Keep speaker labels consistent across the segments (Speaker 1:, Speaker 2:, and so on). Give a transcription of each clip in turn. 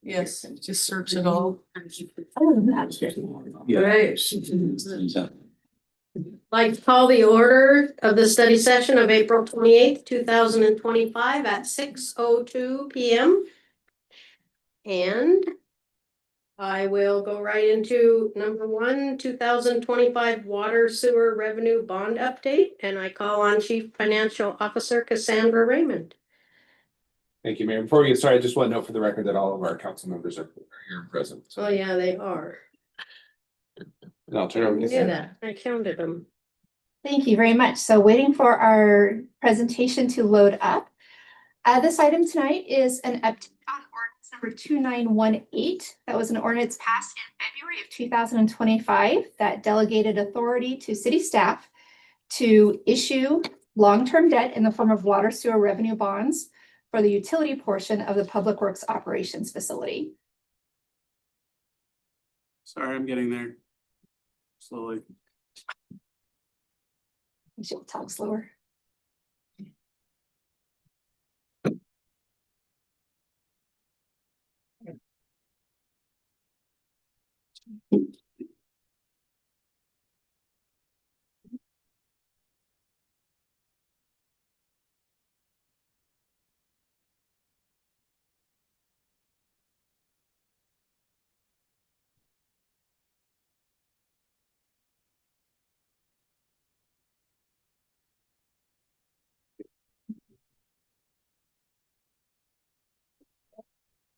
Speaker 1: Yes, just search it all.
Speaker 2: Right. Like to call the order of the study session of April 28th, 2025 at 6:02 PM. And I will go right into number 1, 2025 water sewer revenue bond update. And I call on Chief Financial Officer Cassandra Raymond.
Speaker 3: Thank you, Mayor. Before we get started, I just want to note for the record that all of our council members are here and present.
Speaker 2: Oh, yeah, they are.
Speaker 3: And I'll turn it over to
Speaker 2: Yeah,
Speaker 3: Cassandra.
Speaker 2: I counted them.
Speaker 4: Thank you very much. So waiting for our presentation to load up. This item tonight is an update on ordinance number 2918. That was an ordinance passed in February of 2025 that delegated authority to city staff to issue long-term debt in the form of water sewer revenue bonds for the utility portion of the Public Works Operations Facility.
Speaker 5: Sorry, I'm getting there slowly.
Speaker 4: She'll talk slower.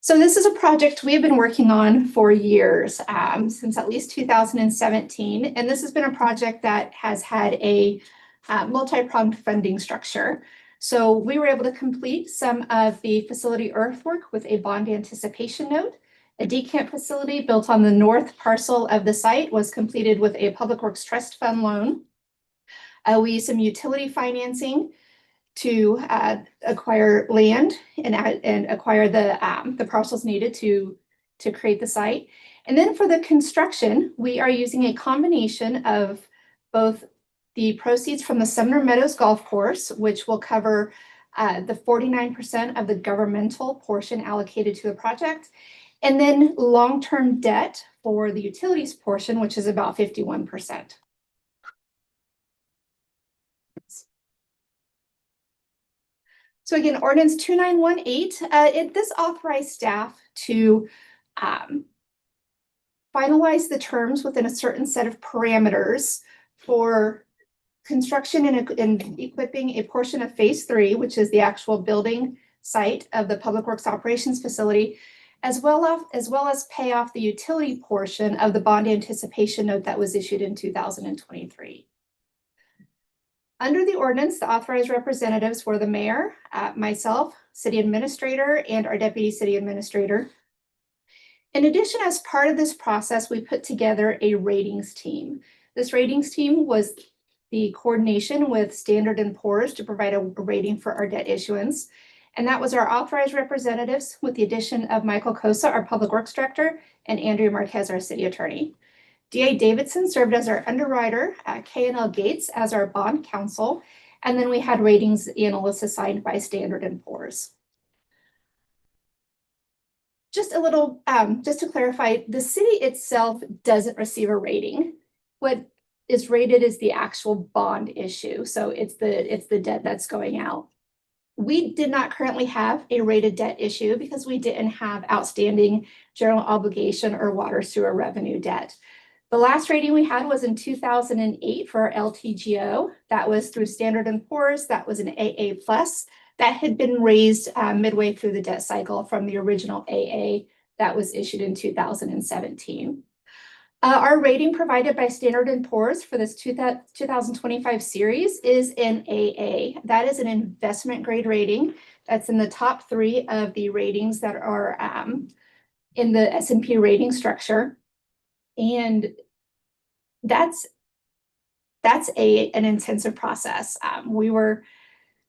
Speaker 4: So this is a project we have been working on for years, since at least 2017. And this has been a project that has had a multi-pronged funding structure. So we were able to complete some of the facility earthwork with a bond anticipation note. A decant facility built on the north parcel of the site was completed with a Public Works Trust Fund loan. We used some utility financing to acquire land and acquire the parcels needed to create the site. And then for the construction, we are using a combination of both the proceeds from the Sumner Meadows Golf Course, which will cover the 49% of the governmental portion allocated to the project, and then long-term debt for the utilities portion, which is about 51%. So again, ordinance 2918, this authorized staff to finalize the terms within a certain set of parameters for construction and equipping a portion of phase 3, which is the actual building site of the Public Works Operations Facility, as well as pay off the utility portion of the bond anticipation note that was issued in 2023. Under the ordinance, the authorized representatives were the mayor, myself, city administrator, and our deputy city administrator. In addition, as part of this process, we put together a ratings team. This ratings team was the coordination with Standard & Poor's to provide a rating for our debt issuance. And that was our authorized representatives with the addition of Michael Kosa, our public works director, and Andrea Marquez, our city attorney. D.A. Davidson served as our underwriter, K&L Gates as our bond counsel, and then we had ratings analysts assigned by Standard & Poor's. Just a little, just to clarify, the city itself doesn't receive a rating. What is rated is the actual bond issue, so it's the debt that's going out. We did not currently have a rated debt issue because we didn't have outstanding general obligation or water sewer revenue debt. The last rating we had was in 2008 for our LTGO. That was through Standard & Poor's. That was an AA+. That had been raised midway through the debt cycle from the original AA that was issued in 2017. Our rating provided by Standard & Poor's for this 2025 series is an AA. That is an investment grade rating. That's in the top 3 of the ratings that are in the S&P rating structure. And that's an intensive process. We were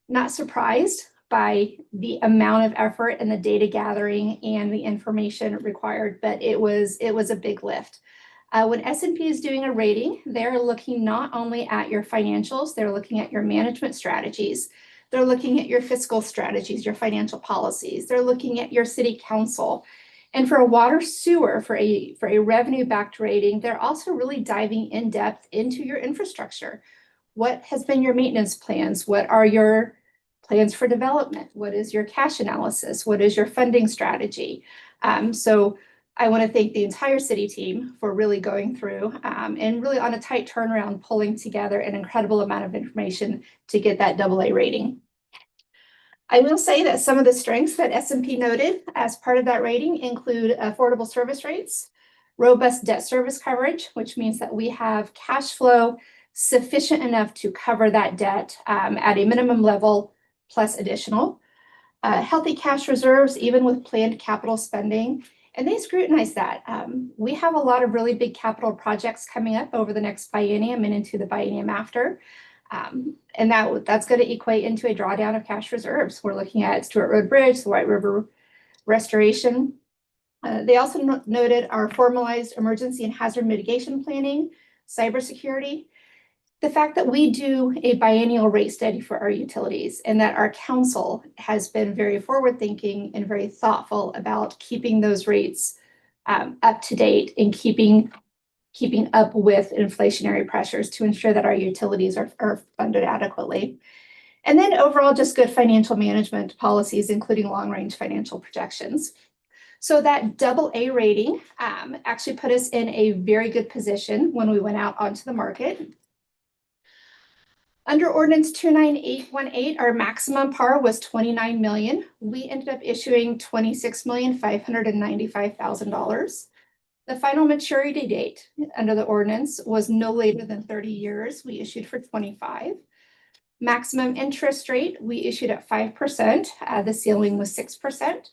Speaker 4: not surprised by the amount of effort and the data gathering and the information required, but it was a big lift. When S&P is doing a rating, they're looking not only at your financials, they're looking at your management strategies. They're looking at your fiscal strategies, your financial policies. They're looking at your city council. And for a water sewer, for a revenue-backed rating, they're also really diving in depth into your infrastructure. What has been your maintenance plans? What are your plans for development? What is your cash analysis? What is your funding strategy? So I want to thank the entire city team for really going through and really on a tight turnaround, pulling together an incredible amount of information to get that AA rating. I will say that some of the strengths that S&P noted as part of that rating include affordable service rates, robust debt service coverage, which means that we have cash flow sufficient enough to cover that debt at a minimum level plus additional, healthy cash reserves, even with planned capital spending. And they scrutinize that. We have a lot of really big capital projects coming up over the next biennium and into the biennium after. And that's going to equate into a drawdown of cash reserves. We're looking at Stewart Road Bridge, the White River restoration. They also noted our formalized emergency and hazard mitigation planning, cybersecurity, the fact that we do a biennial rate study for our utilities and that our council has been very forward-thinking and very thoughtful about keeping those rates up to date and keeping up with inflationary pressures to ensure that our utilities are funded adequately. And then overall, just good financial management policies, including long-range financial projections. So that AA rating actually put us in a very good position when we went out onto the market. Under Ordinance 29818, our maximum par was $29 million. We ended up issuing $26,595,000. The final maturity date under the ordinance was no later than 30 years. We issued for 25. Maximum interest rate, we issued at 5%. The ceiling was 6%.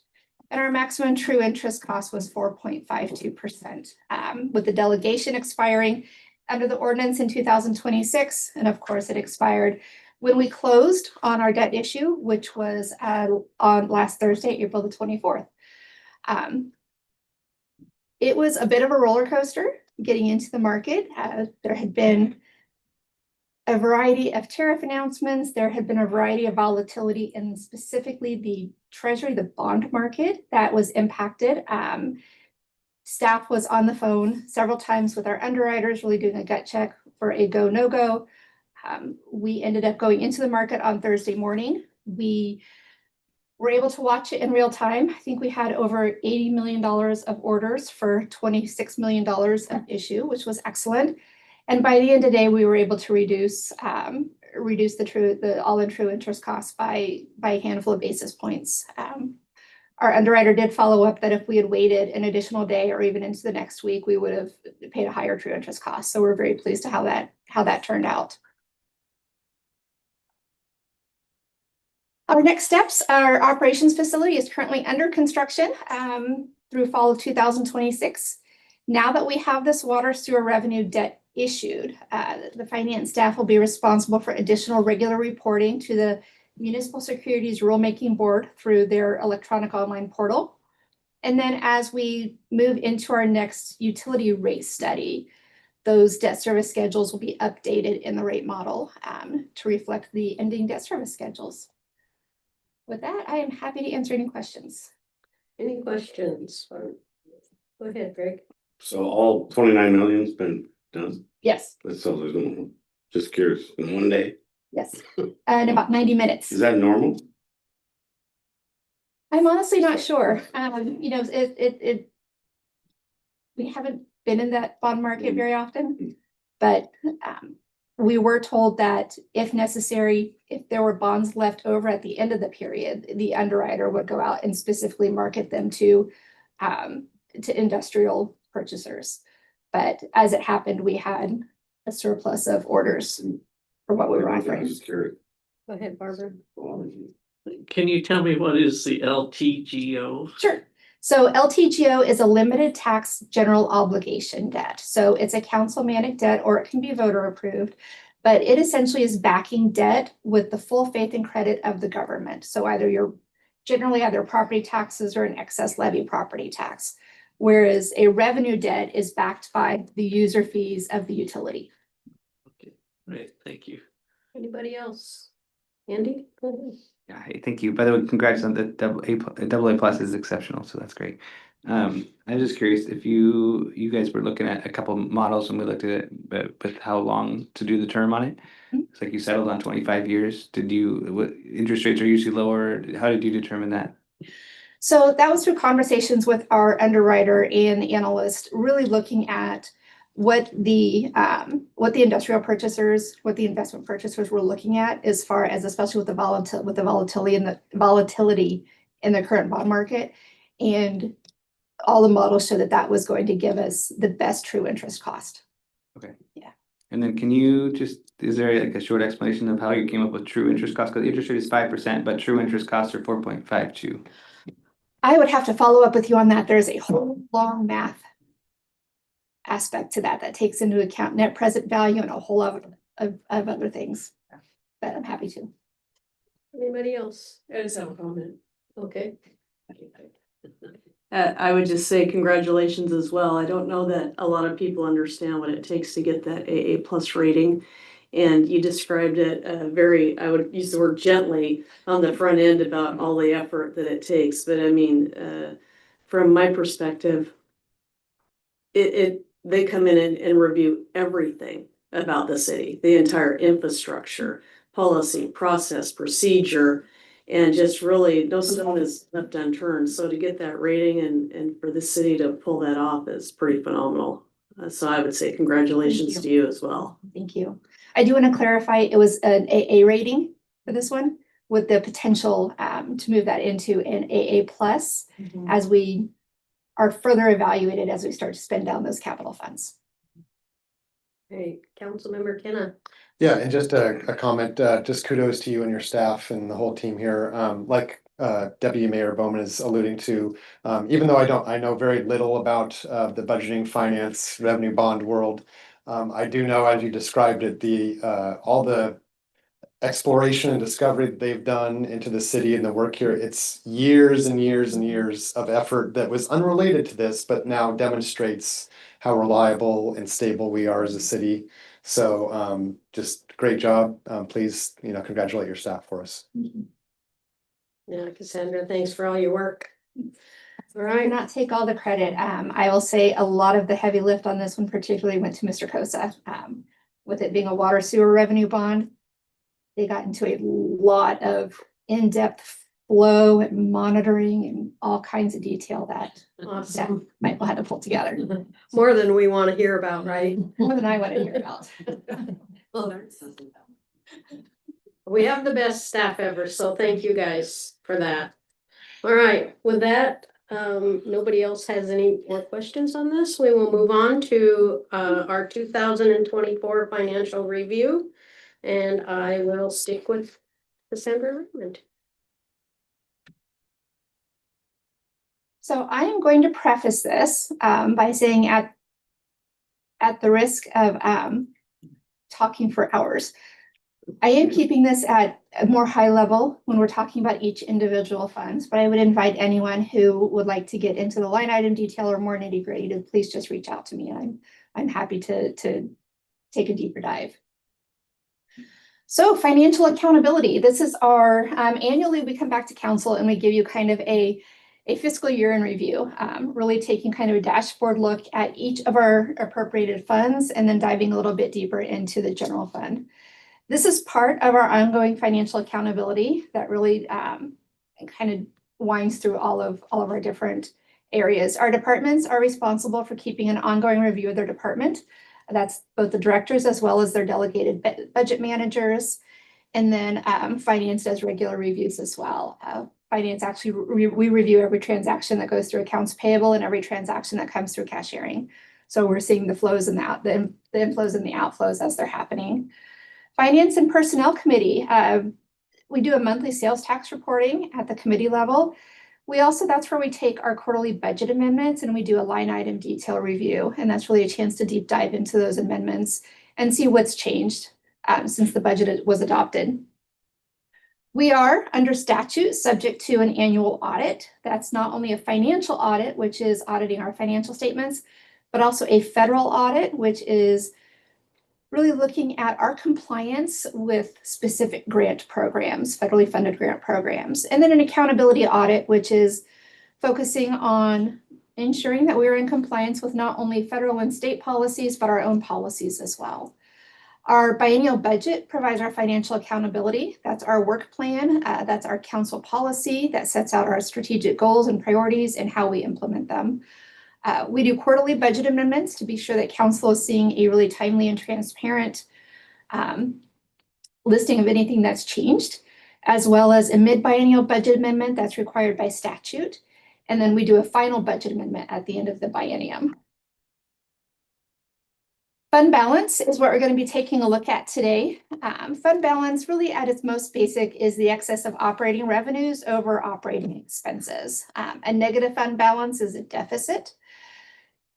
Speaker 4: And our maximum true interest cost was 4.52%, with the delegation expiring under the ordinance in 2026. And of course, it expired when we closed on our debt issue, which was on last Thursday, April the 24th. It was a bit of a roller coaster getting into the market. There had been a variety of tariff announcements. There had been a variety of volatility in specifically the Treasury, the bond market that was impacted. Staff was on the phone several times with our underwriters, really doing a gut check for a go, no go. We ended up going into the market on Thursday morning. We were able to watch it in real time. I think we had over $80 million of orders for $26 million of issue, which was excellent. And by the end of the day, we were able to reduce the all-in true interest cost by a handful of basis points. Our underwriter did follow up that if we had waited an additional day or even into the next week, we would have paid a higher true interest cost. So we're very pleased to how that turned out. Our next steps, our operations facility is currently under construction through fall of 2026. Now that we have this water sewer revenue debt issued, the finance staff will be responsible for additional regular reporting to the Municipal Securities Rulemaking Board through their electronic online portal. And then as we move into our next utility rate study, those debt service schedules will be updated in the rate model to reflect the ending debt service schedules. With that, I am happy to answer any questions.
Speaker 2: Any questions? Go ahead, Greg.
Speaker 6: So all 29 million's been done?
Speaker 4: Yes,
Speaker 6: So there's no, just curious, in one day?
Speaker 4: yes, in about 90 minutes.
Speaker 6: Is that normal?
Speaker 4: I'm honestly not sure. We haven't been in that bond market very often, but we were told that if necessary, if there were bonds left over at the end of the period, the underwriter would go out and specifically market them to industrial purchasers. But as it happened, we had a surplus of orders for what we were
Speaker 6: I was
Speaker 4: offering.
Speaker 6: just curious.
Speaker 2: Go ahead, Barbara.
Speaker 7: Can you tell me what is the LTGO?
Speaker 4: Sure. So LTGO is a limited tax general obligation debt. So it's a council managed debt or it can be voter approved, but it essentially is backing debt with the full faith and credit of the government. So either property taxes or an excess levy property tax, whereas a revenue debt is backed by the user fees of the utility.
Speaker 7: Okay, great, thank you.
Speaker 2: Anybody else? Andy? Go ahead.
Speaker 8: Yeah, hey, thank you. By the way, congrats on the double A plus is exceptional, so that's great. I was just curious if you guys were looking at a couple models when we looked at it, but with how long to do the term on it?
Speaker 4: Mhm.
Speaker 8: It's like you settled on 25 years. What interest rates are usually lower? How did you determine that?
Speaker 4: So that was through conversations with our underwriter and the analyst, really looking at what the industrial purchasers, what the investment purchasers were looking at as far as, especially with the volatility in the current bond market. And all the models show that that was going to give us the best true interest cost.
Speaker 8: And then is there like a short explanation of how you came up with true interest cost? Because the interest rate is 5%, but true interest costs are 4.52.
Speaker 4: I would have to follow up with you on that. There's a whole long math aspect to that takes into account net present value and a whole lot of other things. But I'm happy to.
Speaker 2: Anybody else?
Speaker 1: I just have a comment.
Speaker 2: Okay.
Speaker 1: I would just say congratulations as well. I don't know that a lot of people understand what it takes to get that AA plus rating. And you described it I would use the word gently on the front end about all the effort that it takes. But I mean, from my perspective, they come in and review everything about the city, the entire infrastructure, policy, process, procedure, and just really no stone is left unturned. So to get that rating and for the city to pull that off is pretty phenomenal. So I would say congratulations to you as well.
Speaker 4: Thank you. I do want to clarify, it was an AA rating for this one with the potential to move that into an AA plus as we are further evaluated as we start to spend down those capital funds.
Speaker 2: Hey, Councilmember Kenna.
Speaker 9: Yeah, and just a comment, just kudos to you and your staff and the whole team here. Like Deputy Mayor Bowman is alluding to, even though I know very little about the budgeting, finance, revenue bond world, I do know, as you described it, all the exploration and discovery that they've done into the city and the work here. It's years and years and years of effort that was unrelated to this, but now demonstrates how reliable and stable we are as a city. So just great job. Please, congratulate your staff for us.
Speaker 2: Yeah, Cassandra, thanks for all your work. All
Speaker 4: I
Speaker 2: right.
Speaker 4: cannot take all the credit. I will say a lot of the heavy lift on this one particularly went to Mr. Kosa. With it being a water sewer revenue bond, they got into a lot of in-depth flow and monitoring and all kinds of detail that
Speaker 2: Awesome.
Speaker 4: Michael had to pull together.
Speaker 2: More than we want to hear about, right?
Speaker 4: More than I want to hear about.
Speaker 2: We have the best staff ever, so thank you guys for that. All right, with that, nobody else has any more questions on this. We will move on to our 2024 financial review. And I will stick with Cassandra Raymond.
Speaker 4: So I am going to preface this by saying at the risk of talking for hours, I am keeping this at a more high level when we're talking about each individual funds, but I would invite anyone who would like to get into the line item detail or more nitty gritty to please just reach out to me. And I'm happy to take a deeper dive. So financial accountability, this is our annually we come back to council and we give you kind of a fiscal year in review, really taking kind of a dashboard look at each of our appropriated funds and then diving a little bit deeper into the general fund. This is part of our ongoing financial accountability that really kind of winds through all of our different areas. Our departments are responsible for keeping an ongoing review of their department. That's both the directors as well as their delegated budget managers. And then finance does regular reviews as well. Finance actually, we review every transaction that goes through accounts payable and every transaction that comes through cashiering. So we're seeing the flows and the inflows and the outflows as they're happening. Finance and Personnel Committee, we do a monthly sales tax reporting at the committee level. We also, that's where we take our quarterly budget amendments and we do a line item detail review. And that's really a chance to deep dive into those amendments and see what's changed since the budget was adopted. We are under statute subject to an annual audit. That's not only a financial audit, which is auditing our financial statements, but also a federal audit, which is really looking at our compliance with specific grant programs, federally funded grant programs, and then an accountability audit, which is focusing on ensuring that we're in compliance with not only federal and state policies, but our own policies as well. Our biennial budget provides our financial accountability. That's our work plan. That's our council policy that sets out our strategic goals and priorities and how we implement them. We do quarterly budget amendments to be sure that council is seeing a really timely and transparent listing of anything that's changed, as well as a mid-biennial budget amendment that's required by statute. And then we do a final budget amendment at the end of the biennium. Fund balance is what we're going to be taking a look at today. Fund balance, really at its most basic, is the excess of operating revenues over operating expenses. A negative fund balance is a deficit.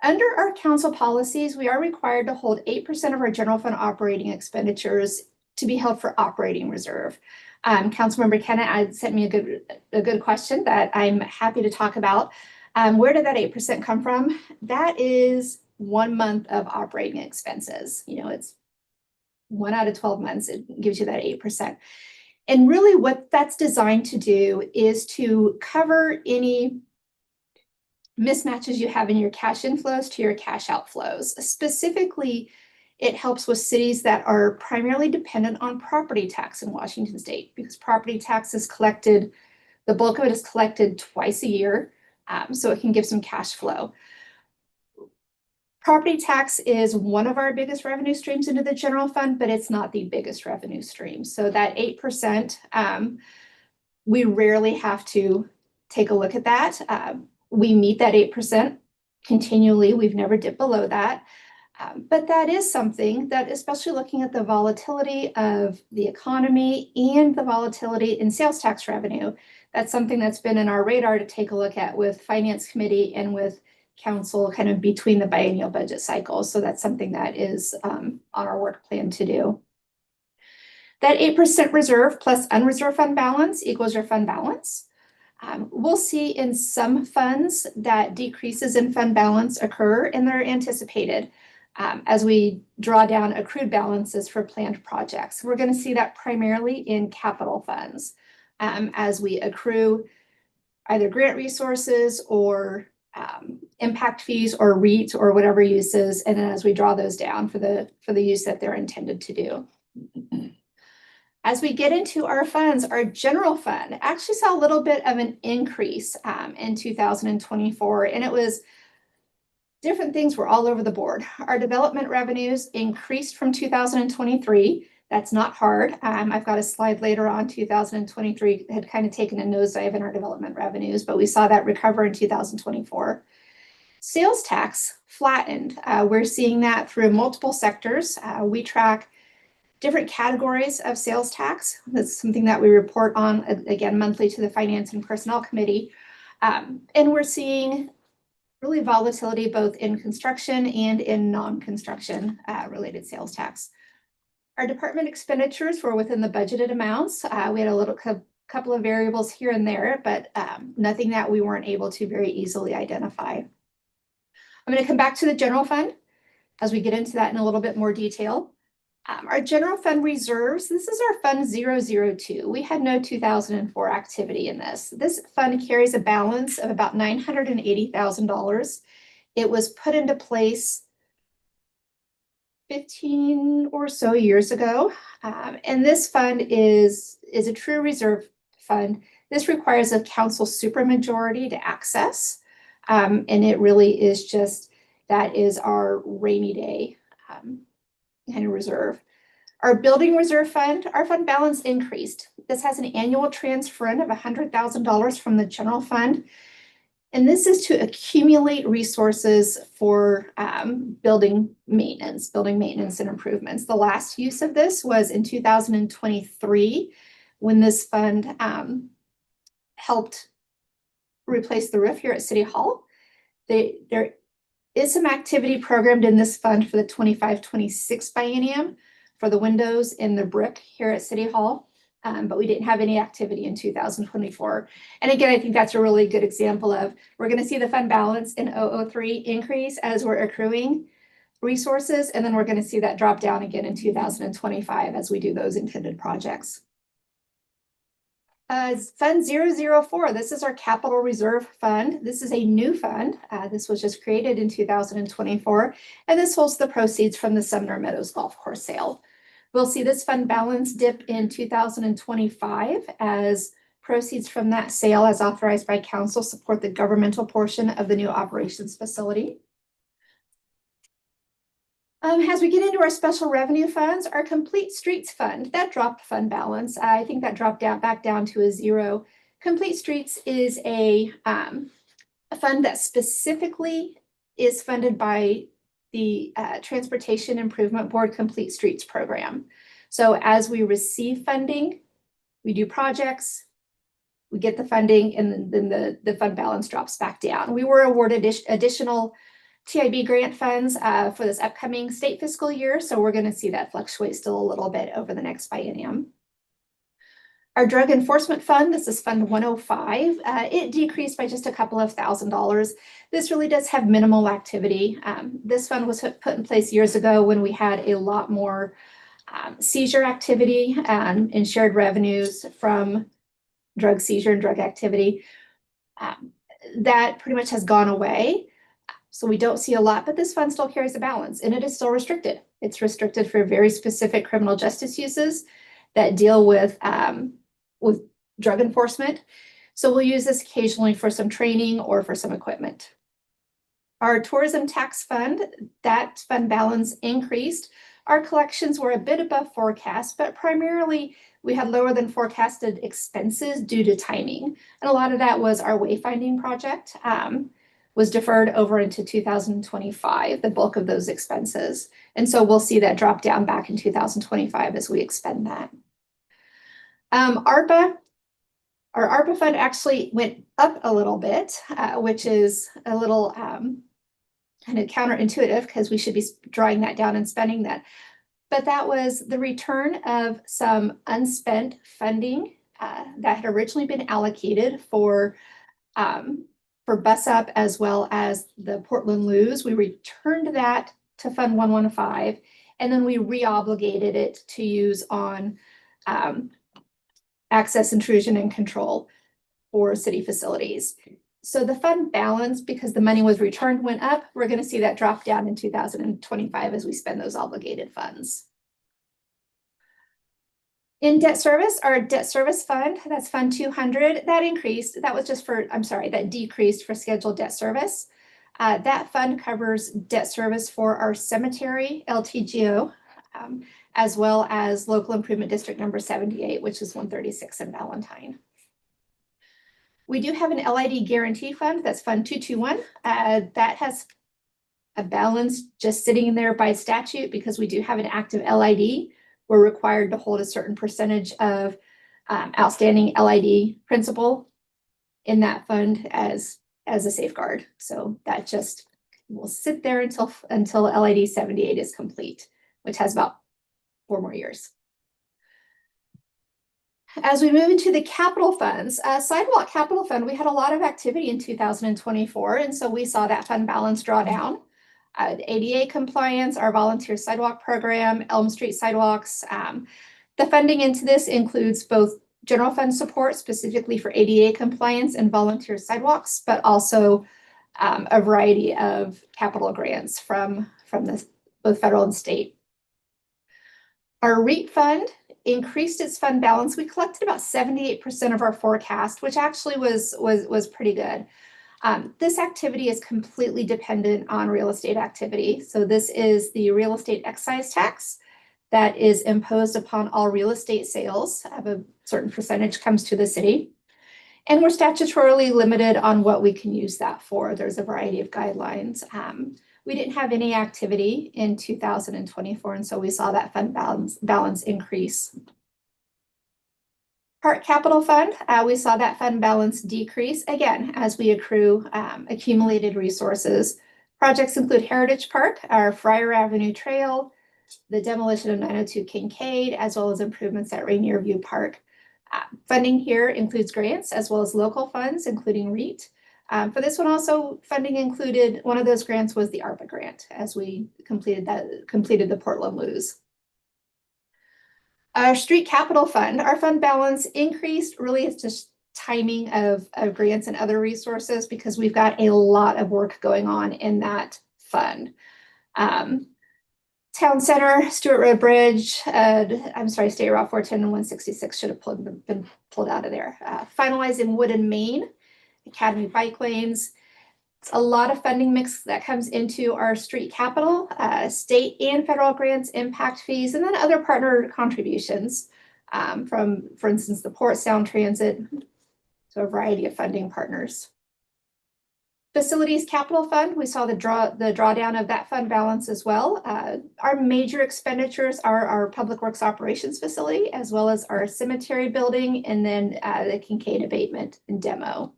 Speaker 4: Under our council policies, we are required to hold 8% of our general fund operating expenditures to be held for operating reserve. Councilmember Kenna sent me a good question that I'm happy to talk about. Where did that 8% come from? That is 1 month of operating expenses. You know, it's 1 out of 12 months, it gives you that 8%. And really what that's designed to do is to cover any mismatches you have in your cash inflows to your cash outflows. Specifically, it helps with cities that are primarily dependent on property tax in Washington state, because property tax is collected, the bulk of it is collected twice a year, so it can give some cash flow. Property tax is one of our biggest revenue streams into the general fund, but it's not the biggest revenue stream. So that 8%, we rarely have to take a look at that. We meet that 8% continually. We've never dipped below that. But that is something that, especially looking at the volatility of the economy and the volatility in sales tax revenue, that's something that's been in our radar to take a look at with Finance Committee and with Council kind of between the biennial budget cycles. So that's something that is on our work plan to do. That 8% reserve plus unreserved fund balance equals your fund balance. We'll see in some funds that decreases in fund balance occur, and they're anticipated as we draw down accrued balances for planned projects. We're going to see that primarily in capital funds as we accrue either grant resources or impact fees or REIT or whatever uses, and then as we draw those down for the use that they're intended to do. As we get into our funds, our general fund actually saw a little bit of an increase in 2024, and it was different things were all over the board. Our development revenues increased from 2023. That's not hard. I've got a slide later on. 2023 had kind of taken a nosedive in our development revenues, but we saw that recover in 2024. Sales tax flattened. We're seeing that through multiple sectors. We track different categories of sales tax. That's something that we report on, again, monthly to the Finance and Personnel Committee. And we're seeing really volatility both in construction and in non-construction related sales tax. Our department expenditures were within the budgeted amounts. We had a little couple of variables here and there, but nothing that we weren't able to very easily identify. I'm going to come back to the general fund as we get into that in a little bit more detail. Our general fund reserves, this is our fund 002. We had no 2004 activity in this. This fund carries a balance of about $980,000. It was put into place 15 or so years ago. And this fund is a true reserve fund. This requires a council supermajority to access. And it really is just, that is our rainy day kind of reserve. Our building reserve fund, our fund balance increased. This has an annual transfer in of $100,000 from the general fund. And this is to accumulate resources for building maintenance and improvements. The last use of this was in 2023 when this fund helped replace the roof here at City Hall. There is some activity programmed in this fund for the 25-26 biennium for the windows and the brick here at City Hall. But we didn't have any activity in 2024. And again, I think that's a really good example of, we're going to see the fund balance in 003 increase as we're accruing resources, and then we're gonna see that drop down again in 2025 as we do those intended projects. Fund 004, this is our capital reserve fund. This is a new fund. This was just created in 2024, and this holds the proceeds from the Sumner Meadows Golf Course sale. We'll see this fund balance dip in 2025 as proceeds from that sale, as authorized by council, support the governmental portion of the new operations facility. As we get into our special revenue funds, our Complete Streets Fund, that dropped fund balance. I think that dropped back down to a 0. Complete Streets is a fund that specifically is funded by the Transportation Improvement Board Complete Streets Program. So as we receive funding, we do projects, we get the funding, and then the fund balance drops back down. We were awarded additional TIB grant funds for this upcoming state fiscal year, so we're going to see that fluctuate still a little bit over the next biennium. Our Drug Enforcement Fund, this is Fund 105. It decreased by just a couple of $1,000s. This really does have minimal activity. This fund was put in place years ago when we had a lot more seizure activity and shared revenues from drug seizure and drug activity. That pretty much has gone away. So we don't see a lot, but this fund still carries a balance, and it is still restricted. It's restricted for very specific criminal justice uses that deal with drug enforcement. So we'll use this occasionally for some training or for some equipment. Our tourism tax fund, that fund balance increased. Our collections were a bit above forecast, but primarily we had lower than forecasted expenses due to timing. And a lot of that was our wayfinding project was deferred over into 2025, the bulk of those expenses. And so we'll see that drop down back in 2025 as we expend that. ARPA, our ARPA fund actually went up a little bit, which is a little kind of counterintuitive because we should be drawing that down and spending that. But that was the return of some unspent funding that had originally been allocated for Bus Up as well as the Portland Loos. We returned that to Fund 115, and then we re-obligated it to use on access, intrusion, and control for city facilities. So the fund balance, because the money was returned, went up. We're going to see that drop down in 2025 as we spend those obligated funds. In debt service, our debt service fund, that's Fund 200, that increased. That was just for, that decreased for scheduled debt service. That fund covers debt service for our cemetery, LTGO, as well as local improvement district number 78, which is 136 in Valentine. We do have an LID guarantee fund, that's Fund 221. That has a balance just sitting in there by statute because we do have an active LID. We're required to hold a certain percentage of outstanding LID principal in that fund as a safeguard. So that just will sit there until LID 78 is complete, which has about 4 more years. As we move into the capital funds, Sidewalk Capital Fund, we had a lot of activity in 2024, and so we saw that fund balance draw down. ADA compliance, our volunteer sidewalk program, Elm Street sidewalks. The funding into this includes both general fund support specifically for ADA compliance and volunteer sidewalks, but also a variety of capital grants from both federal and state. Our REAP fund increased its fund balance. We collected about 78% of our forecast, which actually was pretty good. This activity is completely dependent on real estate activity. So this is the real estate excise tax that is imposed upon all real estate sales. A certain percentage comes to the city. And we're statutorily limited on what we can use that for. There's a variety of guidelines. We didn't have any activity in 2024, and so we saw that fund balance increase. Park Capital Fund, we saw that fund balance decrease again as we accrue accumulated resources. Projects include Heritage Park, our Friar Avenue Trail, the demolition of 902 Kincaid, as well as improvements at Rainier View Park. Funding here includes grants as well as local funds, including REIT. For this one also, funding included, one of those grants was the ARPA grant as we completed the Portland Loos. Our street capital fund, our fund balance increased. Really, it's just timing of grants and other resources because we've got a lot of work going on in that fund. Town Center, Stewart Road Bridge, State Route 410 and 166 should have been pulled out of there. Finalizing Wood and Main, Academy bike lanes. It's a lot of funding mix that comes into our street capital, state and federal grants, impact fees, and then other partner contributions from, for instance, the Port Sound Transit, to a variety of funding partners. Facilities Capital Fund, we saw the drawdown of that fund balance as well. Our major expenditures are our Public Works Operations Facility, as well as our cemetery building, and then the Kincaid abatement and demo.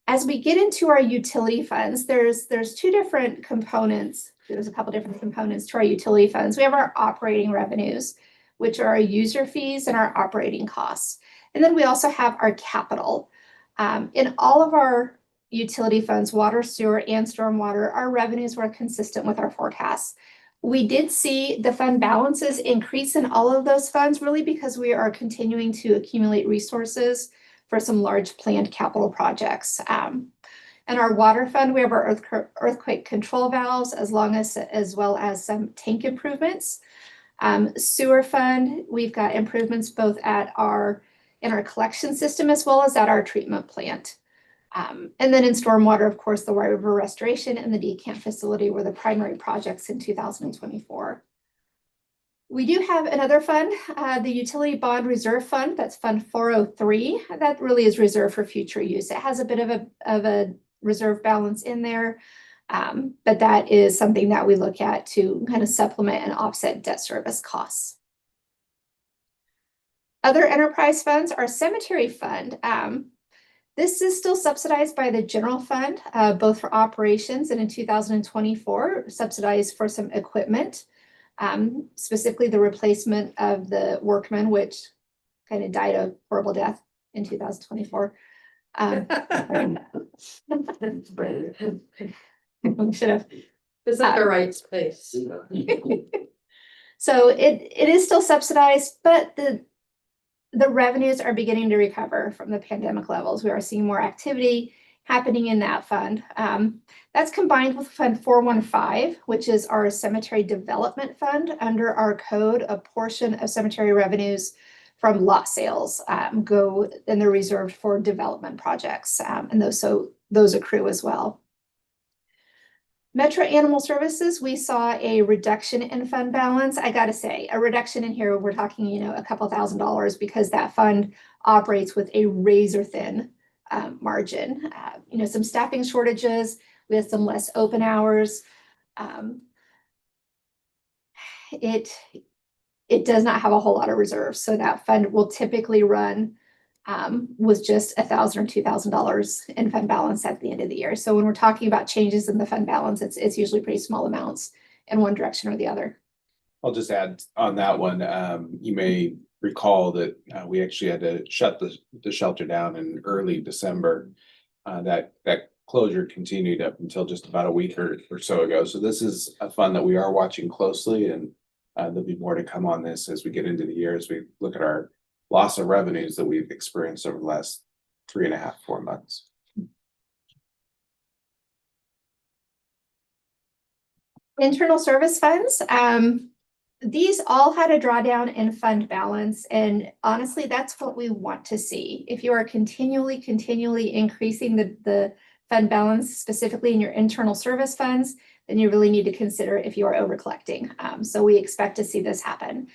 Speaker 4: As we get into our utility funds, there's two different components. There's a couple different components to our utility funds. We have our operating revenues, which are our user fees and our operating costs. And then we also have our capital. In all of our utility funds, water, sewer, and stormwater, our revenues were consistent with our forecasts. We did see the fund balances increase in all of those funds, really because we are continuing to accumulate resources for some large planned capital projects. In our water fund, we have our earthquake control valves, as well as some tank improvements. Sewer fund, we've got improvements both in our collection system as well as at our treatment plant. And then in stormwater, of course, the White River Restoration and the decant facility were the primary projects in 2024. We do have another fund, the Utility Bond Reserve Fund. That's Fund 403. That really is reserved for future use. It has a bit of a reserve balance in there, but that is something that we look at to kind of supplement and offset debt service costs. Other enterprise funds, our cemetery fund. This is still subsidized by the general fund, both for operations and in 2024, subsidized for some equipment. Specifically the replacement of the Workman, which kind of died a horrible death in 2024. Should have.
Speaker 2: Is that the right space?
Speaker 4: So it is still subsidized, but the revenues are beginning to recover from the pandemic levels. We are seeing more activity happening in that fund. That's combined with Fund 415, which is our cemetery development fund. Under our code, a portion of cemetery revenues from lot sales go, and they're reserved for development projects, and those accrue as well. Metro Animal Services, we saw a reduction in fund balance. I gotta say, a reduction in here, we're talking, a couple $1,000 because that fund operates with a razor thin margin. Some staffing shortages, we had some less open hours. It does not have a whole lot of reserves, so that fund will typically run with just $1,000 or $2,000 in fund balance at the end of the year. So when we're talking about changes in the fund balance, it's usually pretty small amounts in one direction or the other.
Speaker 3: I'll just add on that one, you may recall that we actually had to shut the shelter down in early December. That closure continued up until just about a week or so ago. So this is a fund that we are watching closely, and there'll be more to come on this as we get into the year, as we look at our loss of revenues that we've experienced over the last 3.5, 4 months.
Speaker 4: Internal service funds. These all had a drawdown in fund balance, and honestly, that's what we want to see. If you are continually increasing the fund balance, specifically in your internal service funds, then you really need to consider if you are over collecting. So we expect to see this happen.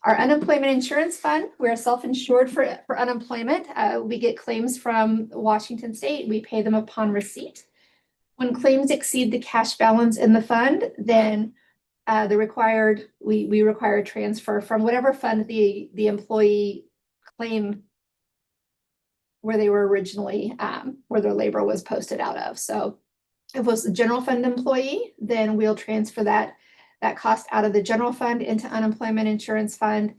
Speaker 4: Our unemployment insurance fund, we're self-insured for unemployment. We get claims from Washington State. We pay them upon receipt. When claims exceed the cash balance in the fund, then we require a transfer from whatever fund the employee claim where they were originally, where their labor was posted out of. So if it was a general fund employee, then we'll transfer that cost out of the general fund into unemployment insurance fund,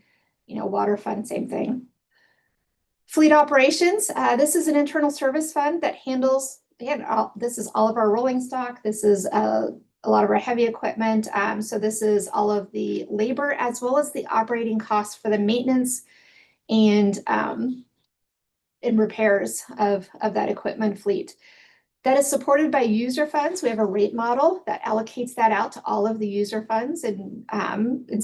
Speaker 4: water fund, same thing. Fleet operations, this is an internal service fund that handles, again, this is all of our rolling stock. This is a lot of our heavy equipment. So this is all of the labor as well as the operating costs for the maintenance and repairs of that equipment fleet. That is supported by user funds. We have a rate model that allocates that out to all of the user funds and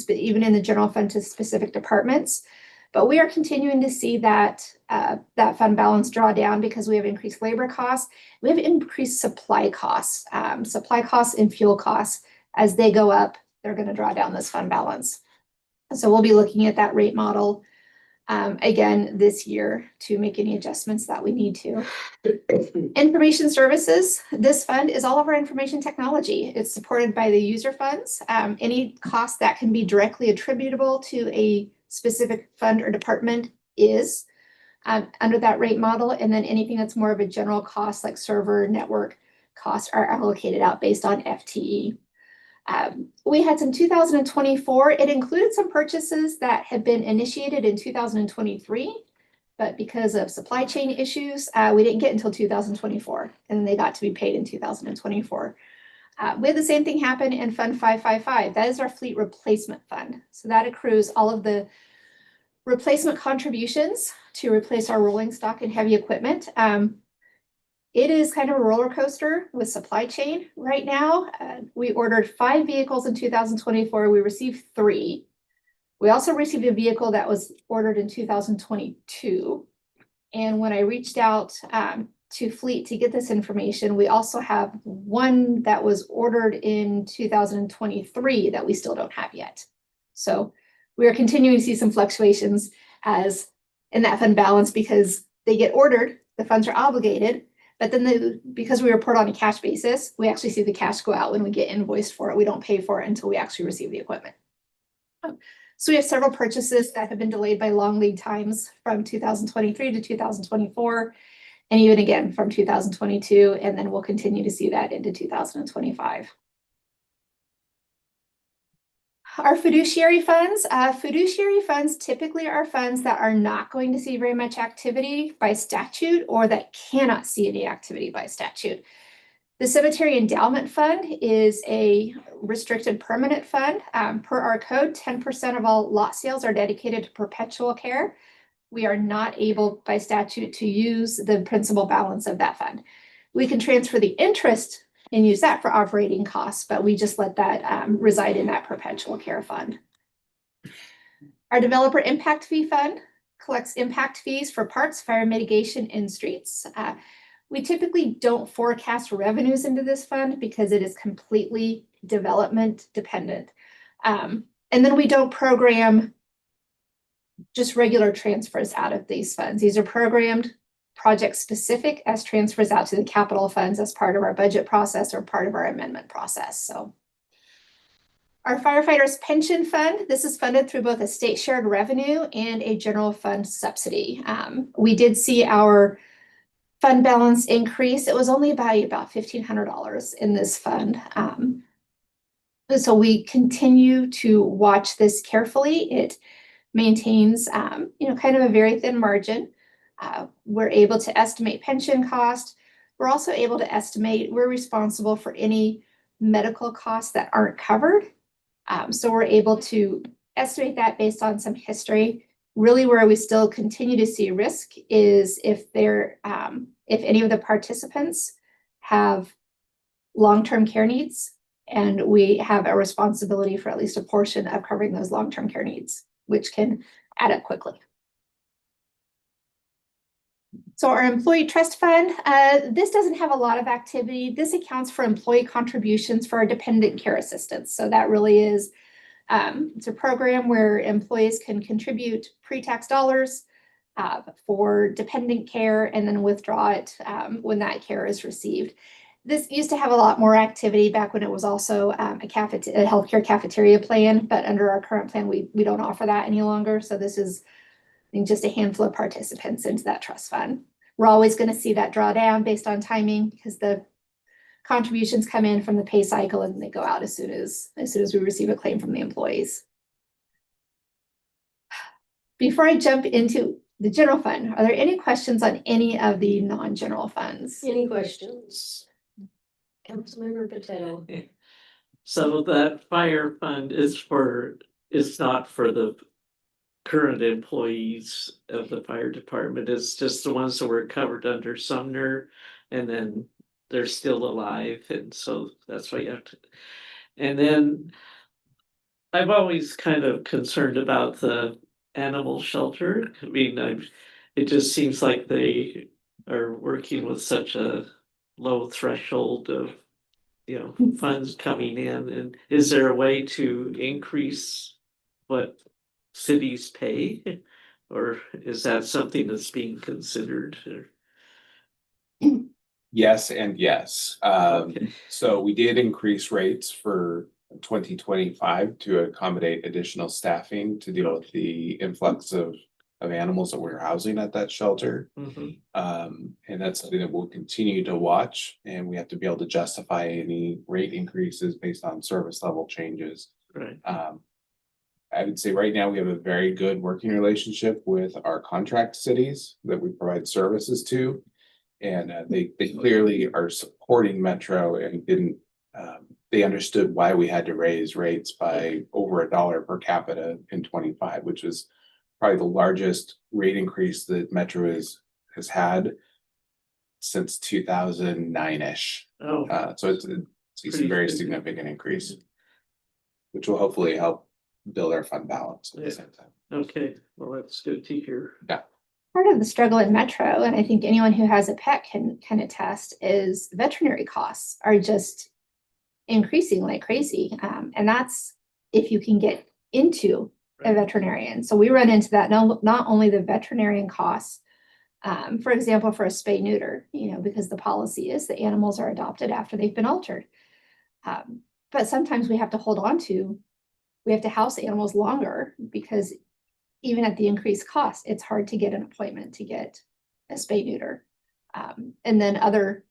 Speaker 4: even in the general fund to specific departments. But we are continuing to see that that fund balance draw down because we have increased labor costs. We have increased supply costs and fuel costs. As they go up, they're going to draw down this fund balance. So we'll be looking at that rate model again this year to make any adjustments that we need to. Information services, this fund is all of our information technology. It's supported by the user funds. Any cost that can be directly attributable to a specific fund or department is under that rate model. And then anything that's more of a general cost like server network costs are allocated out based on FTE. We had some 2024, it included some purchases that had been initiated in 2023, but because of supply chain issues, we didn't get until 2024, and they got to be paid in 2024. We had the same thing happen in Fund 555. That is our fleet replacement fund. So that accrues all of the replacement contributions to replace our rolling stock and heavy equipment. It is kind of a roller coaster with supply chain right now. We ordered 5 vehicles in 2024. We received 3. We also received a vehicle that was ordered in 2022. And when I reached out to Fleet to get this information, we also have one that was ordered in 2023 that we still don't have yet. So we are continuing to see some fluctuations as in that fund balance because they get ordered, the funds are obligated. But then because we report on a cash basis, we actually see the cash go out when we get invoiced for it. We don't pay for it until we actually receive the equipment. So we have several purchases that have been delayed by long lead times from 2023 to 2024, and even again from 2022, and then we'll continue to see that into 2025. Our fiduciary funds typically are funds that are not going to see very much activity by statute or that cannot see any activity by statute. The Cemetery Endowment Fund is a restricted permanent fund. Per our code, 10% of all lot sales are dedicated to perpetual care. We are not able by statute to use the principal balance of that fund. We can transfer the interest and use that for operating costs, but we just let that reside in that perpetual care fund. Our Developer Impact Fee Fund collects impact fees for parks, fire mitigation, and streets. We typically don't forecast revenues into this fund because it is completely development dependent. And then we don't program just regular transfers out of these funds. These are programmed project specific as transfers out to the capital funds as part of our budget process or part of our amendment process. So our firefighters pension fund, this is funded through both a state shared revenue and a general fund subsidy. We did see our fund balance increase. It was only by about $1,500 in this fund. So we continue to watch this carefully. It maintains, kind of a very thin margin. We're able to estimate pension cost. We're also able to estimate, we're responsible for any medical costs that aren't covered. So we're able to estimate that based on some history. Really where we still continue to see risk is if any of the participants have long-term care needs, and we have a responsibility for at least a portion of covering those long-term care needs, which can add up quickly. So our employee trust fund, this doesn't have a lot of activity. This accounts for employee contributions for our dependent care assistance. So that really is, it's a program where employees can contribute pre-tax dollars for dependent care and then withdraw it when that care is received. This used to have a lot more activity back when it was also a healthcare cafeteria plan, but under our current plan, we don't offer that any longer. So this is just a handful of participants into that trust fund. We're always going to see that draw down based on timing because the contributions come in from the pay cycle and they go out as soon as we receive a claim from the employees. Before I jump into the general fund. Are there any questions on any of the non-general funds?
Speaker 2: Any questions? Councilmember Potato.
Speaker 7: So that fire fund is not for the current employees of the fire department. It's just the ones that were covered under Sumner, and then they're still alive, and so that's why you have to. And then I'm always kind of concerned about the animal shelter. I mean, it just seems like they are working with such a low threshold of, funds coming in. And is there a way to increase what cities pay? Or is that something that's being considered?
Speaker 3: Yes and yes.
Speaker 7: Okay.
Speaker 3: So we did increase rates for 2025 to accommodate additional staffing to deal with the influx of animals that we're housing at that shelter.
Speaker 7: Mhm.
Speaker 3: And that's something that we'll continue to watch, and we have to be able to justify any rate increases based on service level changes.
Speaker 7: Right.
Speaker 3: I would say right now we have a very good working relationship with our contract cities that we provide services to. And they clearly are supporting Metro and didn't, they understood why we had to raise rates by over $1 per capita in 25, which was probably the largest rate increase that Metro has had since 2009-ish.
Speaker 7: Oh,
Speaker 3: So it's a very significant increase, which will hopefully help build our fund balance at the same time.
Speaker 7: okay. Well, that's good to hear.
Speaker 4: Part of the struggle in Metro, and I think anyone who has a pet can attest, is veterinary costs are just increasing like crazy. And that's if you can get into a veterinarian. So we run into that, not only the veterinarian costs, for example, for a spay neuter, because the policy is the animals are adopted after they've been altered. But sometimes we have to house animals longer because even at the increased cost, it's hard to get an appointment to get a spay neuter. And then other,